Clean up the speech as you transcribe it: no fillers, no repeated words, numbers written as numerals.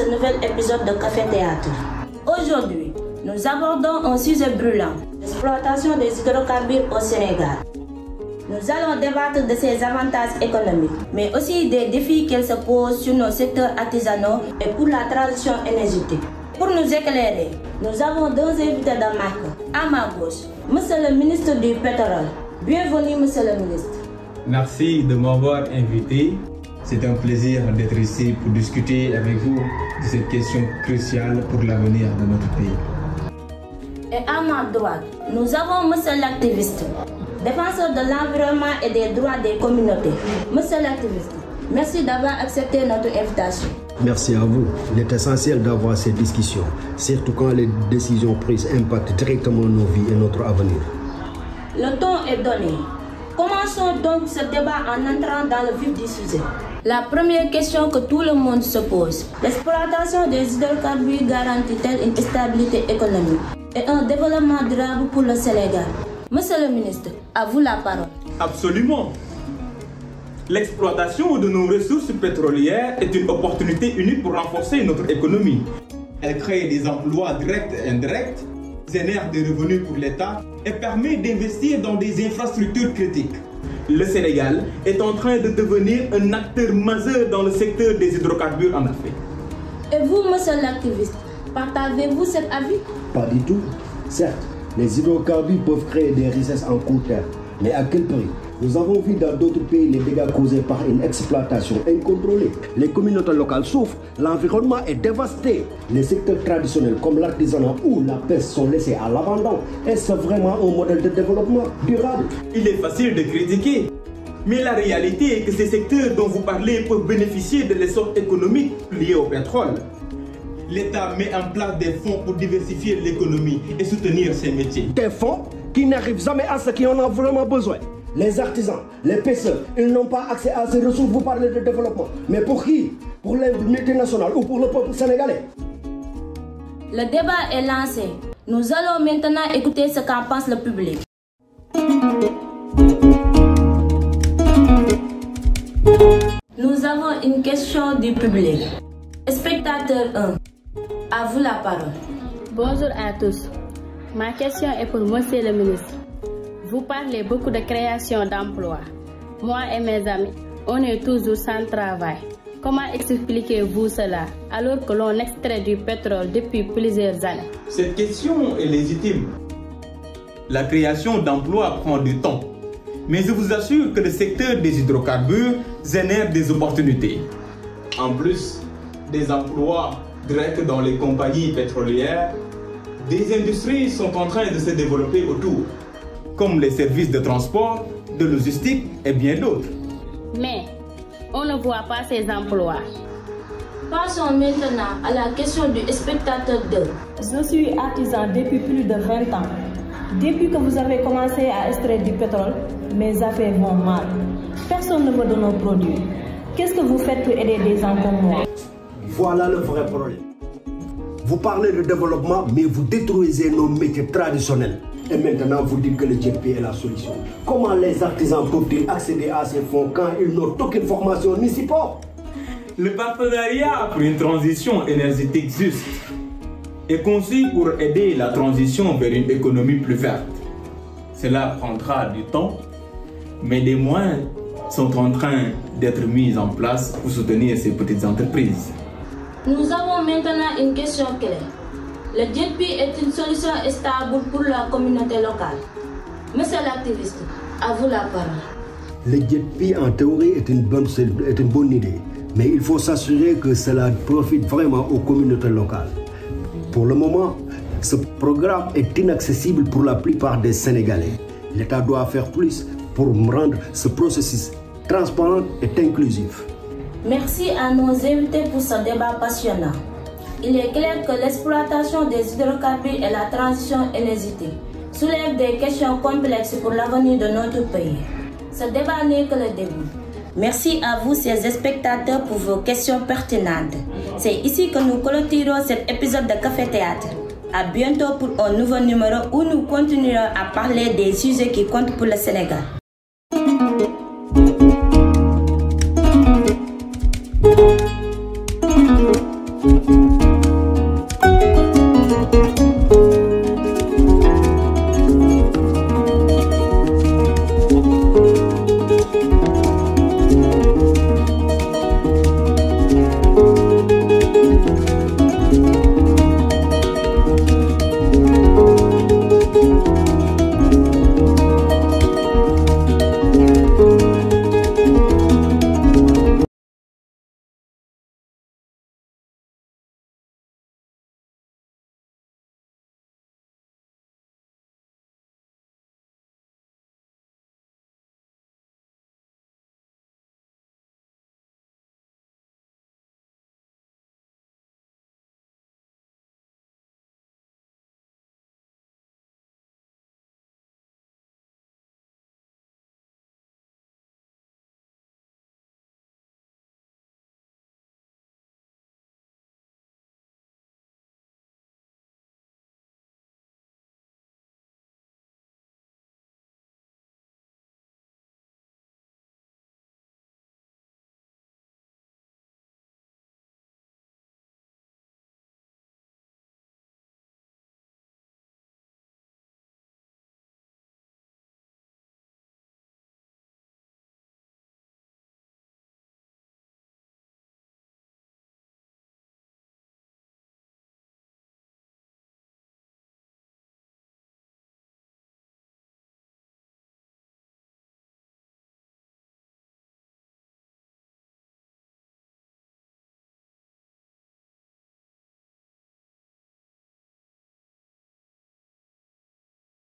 ce nouvel épisode de Café Théâtre. Aujourd'hui, nous abordons un sujet brûlant, l'exploitation des hydrocarbures au Sénégal. Nous allons débattre de ses avantages économiques, mais aussi des défis qu'elle se pose sur nos secteurs artisanaux et pour la transition énergétique. Pour nous éclairer, nous avons deux invités de marque. À ma gauche, Monsieur le ministre du Pétrole. Bienvenue, Monsieur le ministre. Merci de m'avoir invité. C'est un plaisir d'être ici pour discuter avec vous de cette question cruciale pour l'avenir de notre pays. Et à ma droite, nous avons Monsieur l'activiste, défenseur de l'environnement et des droits des communautés. Monsieur l'activiste, merci d'avoir accepté notre invitation. Merci à vous. Il est essentiel d'avoir ces discussions, surtout quand les décisions prises impactent directement nos vies et notre avenir. Le ton est donné. Commençons donc ce débat en entrant dans le vif du sujet. La première question que tout le monde se pose, l'exploitation des hydrocarbures garantit-elle une stabilité économique et un développement durable pour le Sénégal? Monsieur le ministre, à vous la parole. Absolument. L'exploitation de nos ressources pétrolières est une opportunité unique pour renforcer notre économie. Elle crée des emplois directs et indirects, génère des revenus pour l'État et permet d'investir dans des infrastructures critiques. Le Sénégal est en train de devenir un acteur majeur dans le secteur des hydrocarbures en Afrique. Et vous, monsieur l'activiste, partagez-vous cet avis? Pas du tout. Certes, les hydrocarbures peuvent créer des richesses en court terme, mais à quel prix? Nous avons vu dans d'autres pays les dégâts causés par une exploitation incontrôlée. Les communautés locales souffrent, l'environnement est dévasté. Les secteurs traditionnels comme l'artisanat ou la pêche sont laissés à l'abandon. Est-ce vraiment un modèle de développement durable? Il est facile de critiquer, mais la réalité est que ces secteurs dont vous parlez peuvent bénéficier de l'essor économique lié au pétrole. L'État met en place des fonds pour diversifier l'économie et soutenir ces métiers. Des fonds qui n'arrivent jamais à ceux qui en ont vraiment besoin. Les artisans, les pêcheurs, ils n'ont pas accès à ces ressources. Vous parlez de développement. Mais pour qui? Pour les multinationales ou pour le peuple sénégalais? Le débat est lancé. Nous allons maintenant écouter ce qu'en pense le public. Nous avons une question du public. Spectateur 1, à vous la parole. Bonjour à tous. Ma question est pour Monsieur le ministre. Vous parlez beaucoup de création d'emplois. Moi et mes amis, on est toujours sans travail. Comment expliquez-vous cela alors que l'on extrait du pétrole depuis plusieurs années? Cette question est légitime. La création d'emplois prend du temps. Mais je vous assure que le secteur des hydrocarbures génère des opportunités. En plus des emplois directs dans les compagnies pétrolières, des industries sont en train de se développer autour, comme les services de transport, de logistique et bien d'autres. Mais on ne voit pas ces emplois. Passons maintenant à la question du spectateur 2. Je suis artisan depuis plus de 20 ans. Depuis que vous avez commencé à extraire du pétrole, mes affaires vont mal. Personne ne veut de nos produits. Qu'est-ce que vous faites pour aider des gens comme moi? Voilà le vrai problème. Vous parlez de développement, mais vous détruisez nos métiers traditionnels. Et maintenant, vous dites que le GP est la solution. Comment les artisans peuvent-ils accéder à ces fonds quand ils n'ont aucune formation ni support? Le partenariat pour une transition énergétique juste est conçu pour aider la transition vers une économie plus verte. Cela prendra du temps, mais des moyens sont en train d'être mis en place pour soutenir ces petites entreprises. Nous avons maintenant une question claire. Le GP est une solution stable pour la communauté locale. Monsieur l'activiste, à vous la parole. Le GP en théorie est une bonne idée, mais il faut s'assurer que cela profite vraiment aux communautés locales. Pour le moment, ce programme est inaccessible pour la plupart des Sénégalais. L'État doit faire plus pour rendre ce processus transparent et inclusif. Merci à nos invités pour ce débat passionnant. Il est clair que l'exploitation des hydrocarbures et la transition énergétique soulèvent des questions complexes pour l'avenir de notre pays. Ce débat n'est que le début. Merci à vous, chers spectateurs, pour vos questions pertinentes. C'est ici que nous clôturons cet épisode de Café Théâtre. À bientôt pour un nouveau numéro où nous continuerons à parler des sujets qui comptent pour le Sénégal.